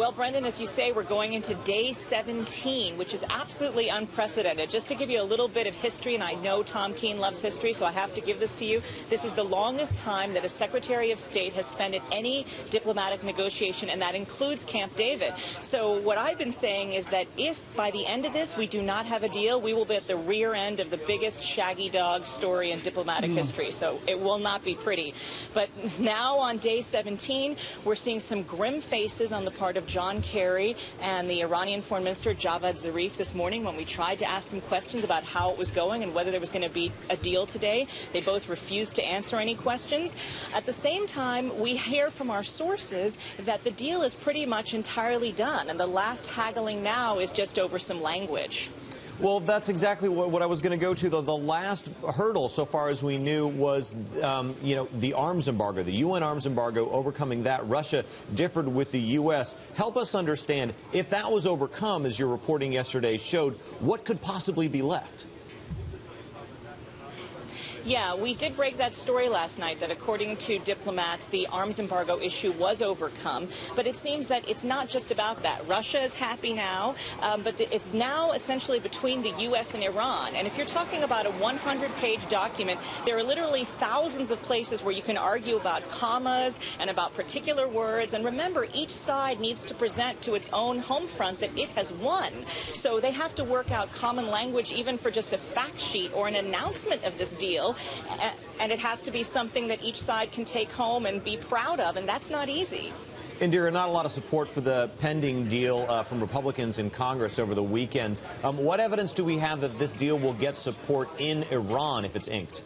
Well, Brendan, as you say, we're going into day 17, which is absolutely unprecedented. Just to give you a little bit of history, and I know Tom Keene loves history, so I have to give this to you. This is the longest time that a Secretary of State has spent at any diplomatic negotiation, and that includes Camp David. So what I've been saying is that if by the end of this we do not have a deal, we will be at the rear end of the biggest shaggy dog story in diplomatic history. So it will not be pretty. But now on day 17, we're seeing some grim faces on the part of John Kerry and the Iranian Foreign Minister Javad Zarif this morning when we tried to ask them questions about how it was going and whether there was going to be a deal today. They both refused to answer any questions. At the same time, we hear from our sources that the deal is pretty much entirely done, and the last haggling now is just over some language. Well, that's exactly what I was going to go to. The last hurdle, so far as we knew, was, the arms embargo, the UN arms embargo, overcoming that. Russia differed with the U.S. Help us understand, if that was overcome, as your reporting yesterday showed, what could possibly be left? Yeah, we did break that story last night that according to diplomats, the arms embargo issue was overcome. But it seems that it's not just about that. Russia is happy now, but it's now essentially between the U.S. and Iran. And if you're talking about a 100-page document, there are literally thousands of places where you can argue about commas and about particular words. And remember, each side needs to present to its own home front that it has won. So they have to work out common language even for just a fact sheet or an announcement of this deal. And it has to be something that each side can take home and be proud of, and that's not easy. Indira, not a lot of support for the pending deal from Republicans in Congress over the weekend. What evidence do we have that this deal will get support in Iran if it's inked?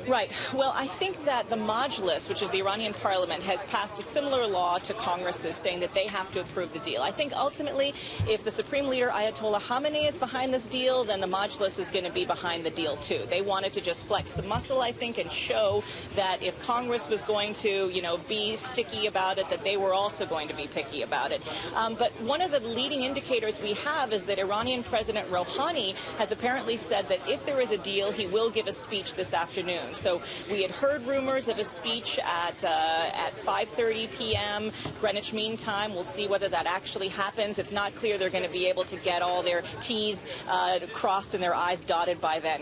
Right. Well, I think that the Majlis, which is the Iranian parliament, has passed a similar law to Congress's saying that they have to approve the deal. I think ultimately, if the Supreme Leader Ayatollah Khamenei is behind this deal, then the Majlis is going to be behind the deal, too. They wanted to just flex the muscle, I think, and show that if Congress was going to, be sticky about it, that they were also going to be picky about it. But one of the leading indicators we have is that Iranian President Rouhani has apparently said that if there is a deal, he will give a speech this afternoon. So we had heard rumors of a speech at 5:30 p.m. Greenwich Mean Time. We'll see whether that actually happens. It's not clear they're going to be able to get all their T's crossed and their I's dotted by then.